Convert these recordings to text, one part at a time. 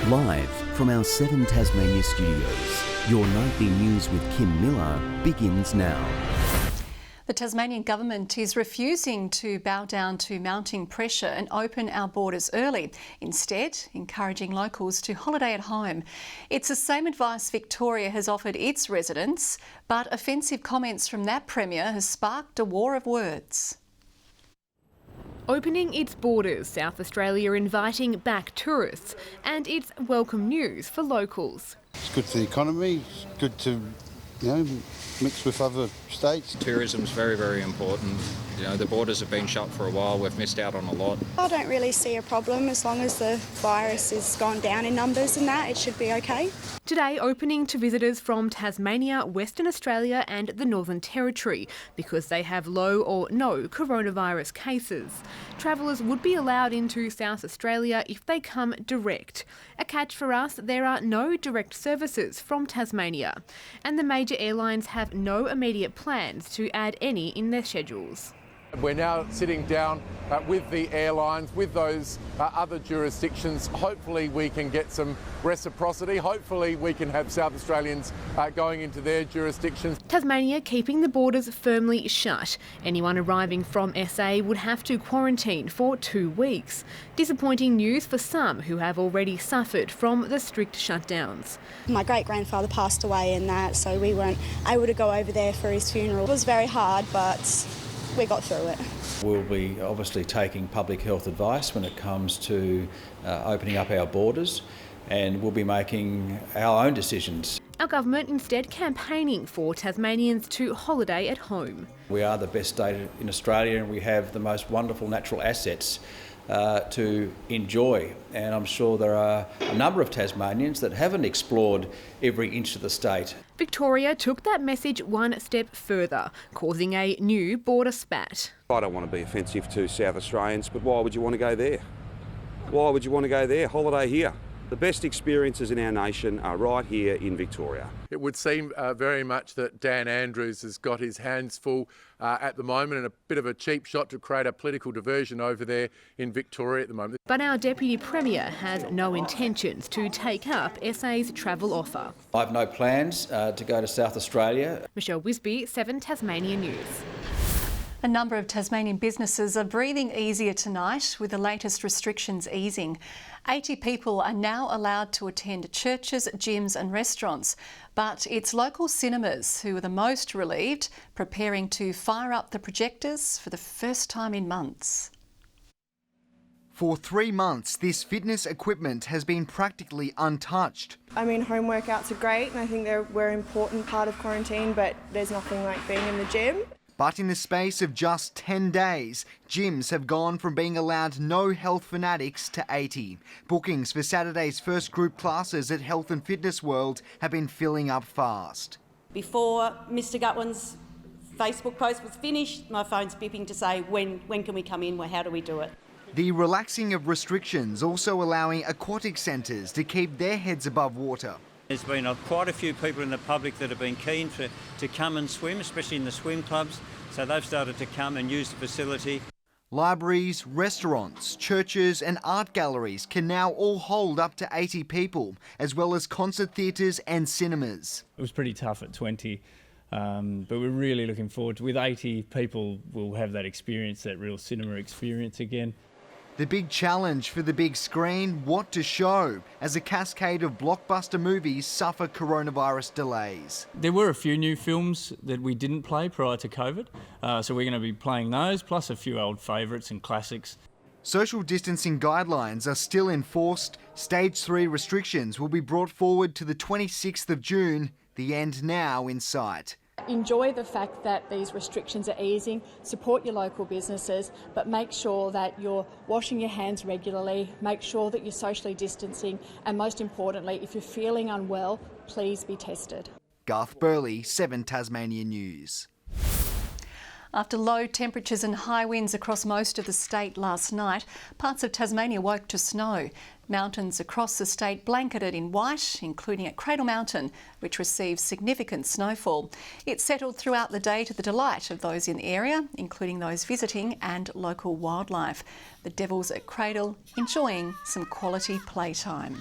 Live from our 7 Tasmania studios, your nightly news with Kim Miller begins now. The Tasmanian government is refusing to bow down to mounting pressure and open our borders early, instead encouraging locals to holiday at home. It's the same advice Victoria has offered its residents, but offensive comments from that Premier has sparked a war of words. Opening its borders, South Australia inviting back tourists, and it's welcome news for locals. It's good for the economy, it's good to, mix with other states. Tourism's very, very important. The borders have been shut for a while, we've missed out on a lot. I don't really see a problem as long as the virus has gone down in numbers and that, it should be okay. Today opening to visitors from Tasmania, Western Australia and the Northern Territory because they have low or no coronavirus cases. Travellers would be allowed into South Australia if they come direct. A catch for us, there are no direct services from Tasmania, and the major airlines have no immediate plans to add any in their schedules. We're now sitting down with the airlines, with those other jurisdictions. Hopefully we can get some reciprocity. Hopefully we can have South Australians going into their jurisdictions. Tasmania keeping the borders firmly shut. Anyone arriving from SA would have to quarantine for 2 weeks. Disappointing news for some who have already suffered from the strict shutdowns. My great-grandfather passed away in that, so we weren't able to go over there for his funeral. It was very hard, but we got through it. We'll be obviously taking public health advice when it comes to opening up our borders, and we'll be making our own decisions. Our government instead campaigning for Tasmanians to holiday at home. We are the best state in Australia and we have the most wonderful natural assets to enjoy, and I'm sure there are a number of Tasmanians that haven't explored every inch of the state. Victoria took that message one step further, causing a new border spat. I don't want to be offensive to South Australians, but why would you want to go there? Why would you want to go there? Holiday here. The best experiences in our nation are right here in Victoria. It would seem very much that Dan Andrews has got his hands full at the moment, and a bit of a cheap shot to create a political diversion over there in Victoria at the moment. But our Deputy Premier has no intentions to take up SA's travel offer. I have no plans to go to South Australia. Michelle Wisby, 7 Tasmania News. A number of Tasmanian businesses are breathing easier tonight with the latest restrictions easing. 80 people are now allowed to attend churches, gyms and restaurants, but it's local cinemas who are the most relieved, preparing to fire up the projectors for the first time in months. For 3 months, this fitness equipment has been practically untouched. I mean, home workouts are great and I think we're an important part of quarantine, but there's nothing like being in the gym. But in the space of just 10 days, gyms have gone from being allowed no health fanatics to 80. Bookings for Saturday's first group classes at Health and Fitness World have been filling up fast. Before Mr Gutwin's Facebook post was finished, my phone's beeping to say, when can we come in, how do we do it? The relaxing of restrictions also allowing aquatic centres to keep their heads above water. There's been quite a few people in the public that have been keen to come and swim, especially in the swim clubs, so they've started to come and use the facility. Libraries, restaurants, churches and art galleries can now all hold up to 80 people, as well as concert theatres and cinemas. It was pretty tough at 20, but we're really looking forward to, with 80 people, we'll have that experience, that real cinema experience again. The big challenge for the big screen, what to show, as a cascade of blockbuster movies suffer coronavirus delays. There were a few new films that we didn't play prior to COVID, so we're going to be playing those, plus a few old favourites and classics. Social distancing guidelines are still enforced. Stage 3 restrictions will be brought forward to the 26th of June, the end now in sight. Enjoy the fact that these restrictions are easing, support your local businesses, but make sure that you're washing your hands regularly, make sure that you're socially distancing, and most importantly, if you're feeling unwell, please be tested. Garth Burley, 7 Tasmania News. After low temperatures and high winds across most of the state last night, parts of Tasmania woke to snow. Mountains across the state blanketed in white, including at Cradle Mountain, which received significant snowfall. It settled throughout the day to the delight of those in the area, including those visiting and local wildlife. The Devils at Cradle enjoying some quality playtime.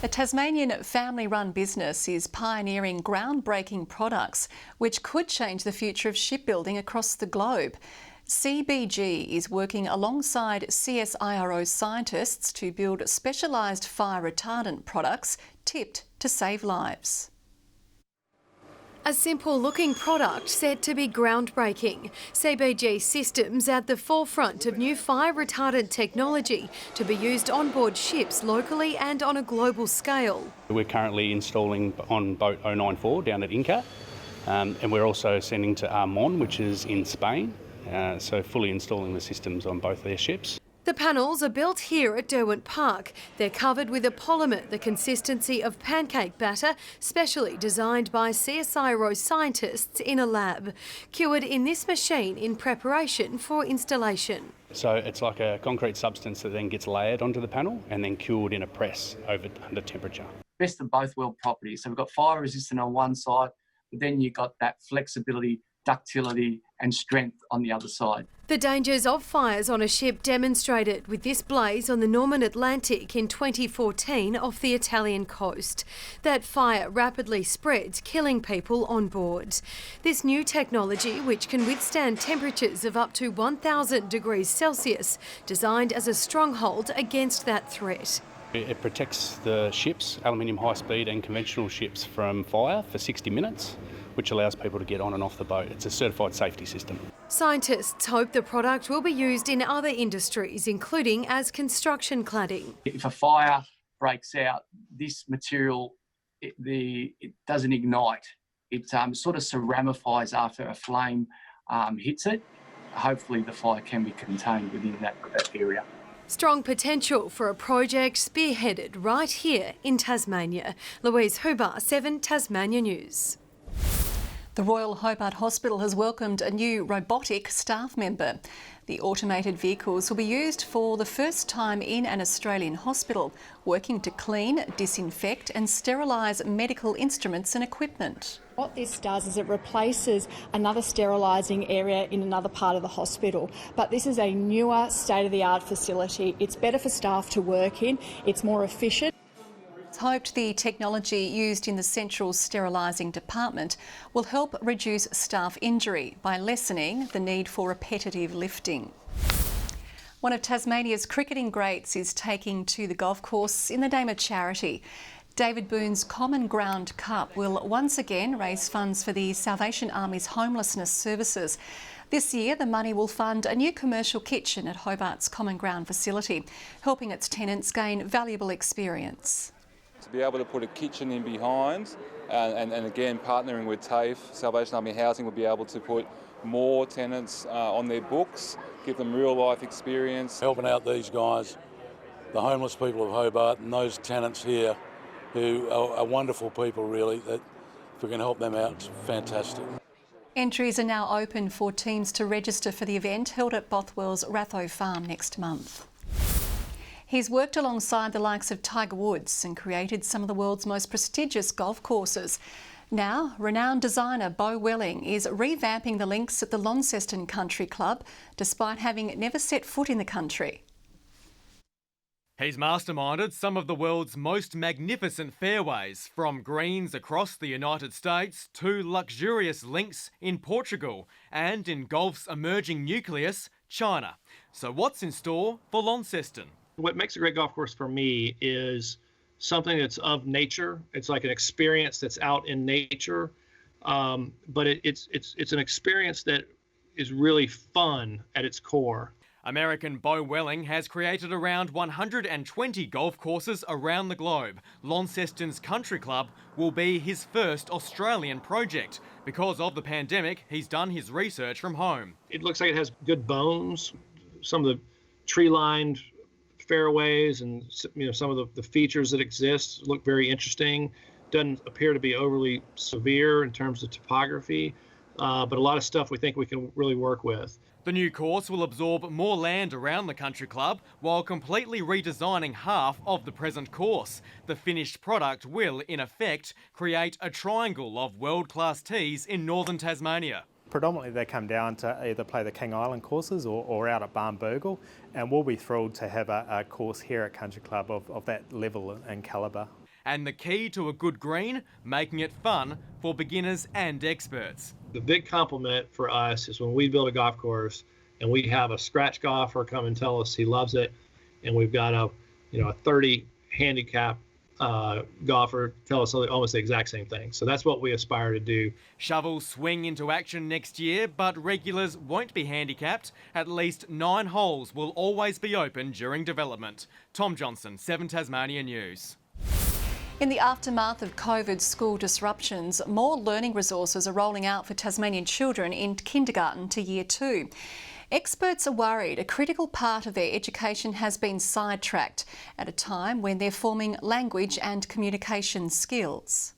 A Tasmanian family-run business is pioneering groundbreaking products which could change the future of shipbuilding across the globe. CBG is working alongside CSIRO scientists to build specialised fire retardant products tipped to save lives. A simple-looking product said to be groundbreaking. CBG systems at the forefront of new fire-retardant technology to be used on board ships locally and on a global scale. We're currently installing on boat 094 down at Inca, and we're also sending to Armon, which is in Spain, so fully installing the systems on both their ships. The panels are built here at Derwent Park. They're covered with a polymer the consistency of pancake batter, specially designed by CSIRO scientists in a lab, cured in this machine in preparation for installation. So it's like a concrete substance that then gets layered onto the panel and then cured in a press under temperature. Best of both world properties. So we've got fire resistant on one side, but then you've got that flexibility, ductility and strength on the other side. The dangers of fires on a ship demonstrated with this blaze on the Norman Atlantic in 2014 off the Italian coast. That fire rapidly spreads, killing people on board. This new technology, which can withstand temperatures of up to 1,000 degrees Celsius, designed as a stronghold against that threat. It protects the ships, aluminium high-speed and conventional ships, from fire for 60 minutes, which allows people to get on and off the boat. It's a certified safety system. Scientists hope the product will be used in other industries, including as construction cladding. If a fire breaks out, this material, it doesn't ignite. It sort of ceramifies after a flame hits it. Hopefully the fire can be contained within that area. Strong potential for a project spearheaded right here in Tasmania. Louise Huber, 7 Tasmania News. The Royal Hobart Hospital has welcomed a new robotic staff member. The automated vehicles will be used for the first time in an Australian hospital, working to clean, disinfect and sterilise medical instruments and equipment. What this does is it replaces another sterilising area in another part of the hospital. But this is a newer, state-of-the-art facility. It's better for staff to work in. It's more efficient. It's hoped the technology used in the central sterilising department will help reduce staff injury by lessening the need for repetitive lifting. One of Tasmania's cricketing greats is taking to the golf course in the name of charity. David Boone's Common Ground Cup will once again raise funds for the Salvation Army's homelessness services. This year, the money will fund a new commercial kitchen at Hobart's Common Ground facility, helping its tenants gain valuable experience. To be able to put a kitchen in behind and again partnering with TAFE, Salvation Army Housing, will be able to put more tenants on their books, give them real life experience. Helping out these guys, the homeless people of Hobart and those tenants here who are wonderful people really, that if we can help them out, it's fantastic. Entries are now open for teams to register for the event held at Bothwell's Ratho Farm next month. He's worked alongside the likes of Tiger Woods and created some of the world's most prestigious golf courses. Now, renowned designer Beau Welling is revamping the links at the Launceston Country Club, despite having never set foot in the country. He's masterminded some of the world's most magnificent fairways, from greens across the United States to luxurious links in Portugal and in golf's emerging nucleus, China. So what's in store for Launceston? What makes a great golf course for me is something that's of nature. It's like an experience that's out in nature, but it's an experience that is really fun at its core. American Beau Welling has created around 120 golf courses around the globe. Launceston's Country Club will be his first Australian project. Because of the pandemic, he's done his research from home. It looks like it has good bones. Some of the tree-lined fairways and some of the features that exist look very interesting. Doesn't appear to be overly severe in terms of topography, but a lot of stuff we think we can really work with. The new course will absorb more land around the country club while completely redesigning half of the present course. The finished product will, in effect, create a triangle of world-class tees in northern Tasmania. Predominantly they come down to either play the King Island courses or out at Barnburgle, and we'll be thrilled to have a course here at Country Club of that level and calibre. And the key to a good green, making it fun for beginners and experts. The big compliment for us is when we build a golf course and we have a scratch golfer come and tell us he loves it, and we've got a 30 handicap golfer tell us almost the exact same thing. So that's what we aspire to do. Shovels swing into action next year, but regulars won't be handicapped. At least 9 holes will always be open during development. Tom Johnson, 7 Tasmania News. In the aftermath of COVID school disruptions, more learning resources are rolling out for Tasmanian children in kindergarten to year 2. Experts are worried a critical part of their education has been sidetracked at a time when they're forming language and communication skills.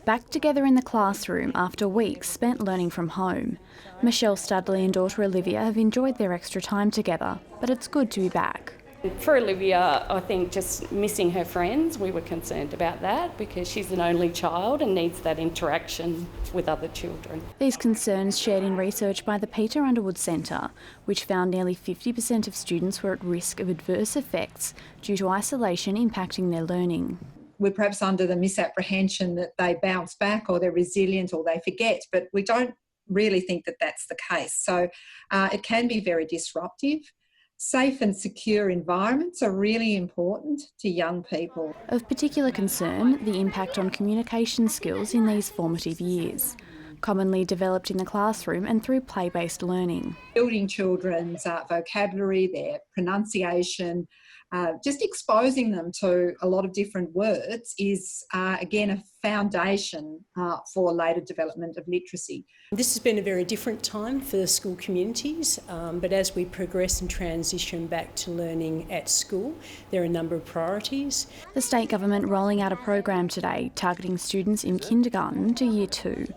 Back together in the classroom after weeks spent learning from home. Michelle Studley and daughter Olivia have enjoyed their extra time together, but it's good to be back. For Olivia, I think just missing her friends, we were concerned about that because she's an only child and needs that interaction with other children. These concerns shared in research by the Peter Underwood Centre, which found nearly 50% of students were at risk of adverse effects due to isolation impacting their learning. We're perhaps under the misapprehension that they bounce back or they're resilient or they forget, but we don't really think that that's the case. So it can be very disruptive. Safe and secure environments are really important to young people. Of particular concern, the impact on communication skills in these formative years, commonly developed in the classroom and through play-based learning. Building children's vocabulary, their pronunciation, just exposing them to a lot of different words is, again, a foundation for later development of literacy. This has been a very different time for the school communities, but as we progress and transition back to learning at school, there are a number of priorities. The state government rolling out a program today targeting students in kindergarten to year 2.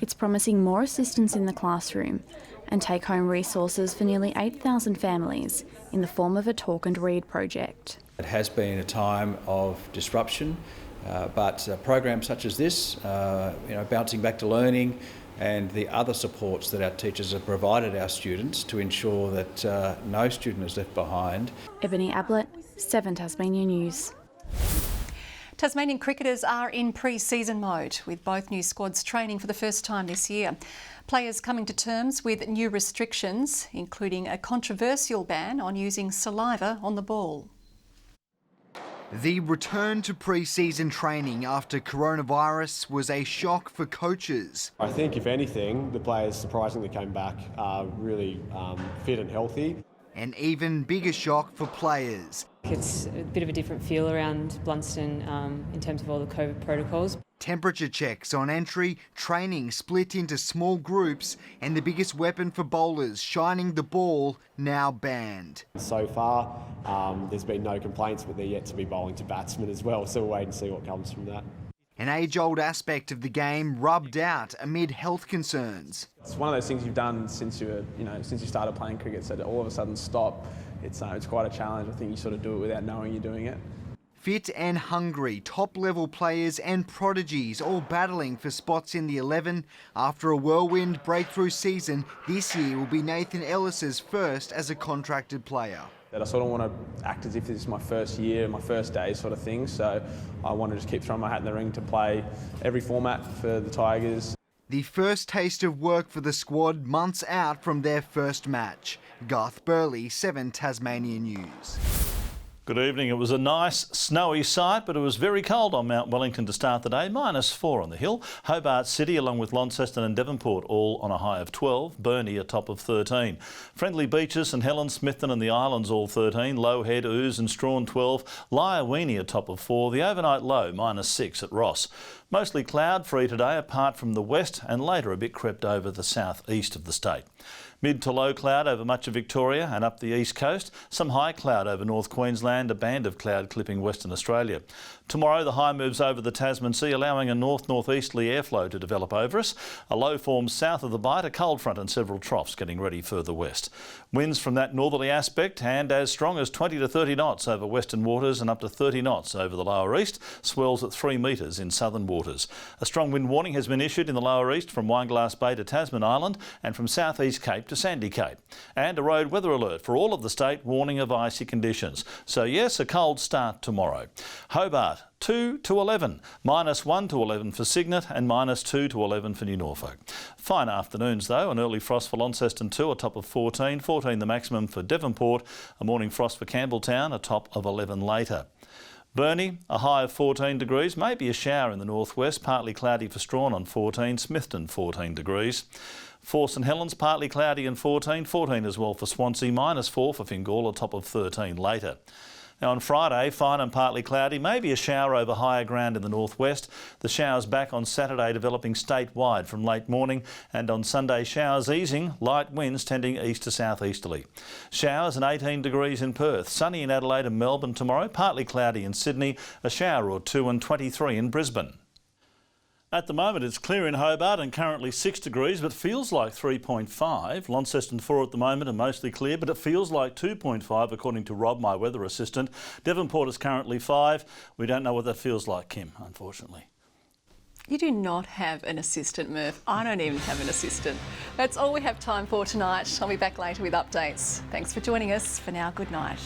It's promising more assistance in the classroom and take-home resources for nearly 8,000 families in the form of a talk and read project. It has been a time of disruption, but programs such as this, bouncing back to learning and the other supports that our teachers have provided our students to ensure that no student is left behind. Ebony Ablett, 7 Tasmania News. Tasmanian cricketers are in pre-season mode, with both new squads training for the first time this year. Players coming to terms with new restrictions, including a controversial ban on using saliva on the ball. The return to pre-season training after coronavirus was a shock for coaches. I think, if anything, the players surprisingly came back really fit and healthy. An even bigger shock for players. It's a bit of a different feel around Blunston in terms of all the COVID protocols. Temperature checks on entry, training split into small groups, and the biggest weapon for bowlers, shining the ball, now banned. So far, there's been no complaints, but they're yet to be bowling to batsmen as well, so we'll wait and see what comes from that. An age-old aspect of the game rubbed out amid health concerns. It's one of those things you've done since you started playing cricket, so to all of a sudden stop, it's quite a challenge. I think you sort of do it without knowing you're doing it. Fit and hungry, top-level players and prodigies all battling for spots in the 11. After a whirlwind breakthrough season, this year will be Nathan Ellis's first as a contracted player. I sort of want to act as if this is my first year, my first day sort of thing, so I want to just keep throwing my hat in the ring to play every format for the Tigers. The first taste of work for the squad months out from their first match. Garth Burley, 7 Tasmania News. Good evening. It was a nice snowy sight, but it was very cold on Mount Wellington to start the day, -4 on the hill. Hobart City, along with Launceston and Devonport, all on a high of 12. Burnie a top of 13. Friendly Beaches, St Helens, Smithton and the Islands all 13. Low Head, Ouse and Strawn 12. Lyawini a top of 4. The overnight low -6 at Ross. Mostly cloud-free today, apart from the west, and later a bit crept over the south-east of the state. Mid to low cloud over much of Victoria and up the east coast. Some high cloud over North Queensland, a band of cloud clipping Western Australia. Tomorrow the high moves over the Tasman Sea, allowing a north-northeasterly airflow to develop over us. A low forms south of the Bight, a cold front and several troughs getting ready further west. Winds from that northerly aspect and as strong as 20 to 30 knots over western waters and up to 30 knots over the lower east. Swells at 3 metres in southern waters. A strong wind warning has been issued in the lower east from Wineglass Bay to Tasman Island and from south-east Cape Cape to Sandy Cape. And a road weather alert for all of the state, warning of icy conditions. So yes, a cold start tomorrow. Hobart 2 to 11, -1 to 11 for Cygnet and -2 to 11 for New Norfolk. Fine afternoons though, an early frost for Launceston 2, a top of 14, 14 the maximum for Devonport, a morning frost for Campbell Town, a top of 11 later. Burnie, a high of 14 degrees, maybe a shower in the northwest, partly cloudy for Strawn on 14, Smithton 14 degrees. For St Helens, partly cloudy and 14, 14 as well for Swansea, -4 for Fingal, a top of 13 later. Now on Friday, fine and partly cloudy, maybe a shower over higher ground in the northwest. The showers back on Saturday developing statewide from late morning, and on Sunday showers easing, light winds tending east to southeasterly. Showers and 18 degrees in Perth, sunny in Adelaide and Melbourne tomorrow, partly cloudy in Sydney, a shower or 2 and 23 in Brisbane. At the moment it's clear in Hobart and currently 6 degrees, but feels like 3.5. Launceston 4 at the moment and mostly clear, but it feels like 2.5 according to Rob, my weather assistant. Devonport is currently 5. We don't know what that feels like, Kim, unfortunately. You do not have an assistant, Murph. I don't even have an assistant. That's all we have time for tonight. I'll be back later with updates. Thanks for joining us. For now, good night.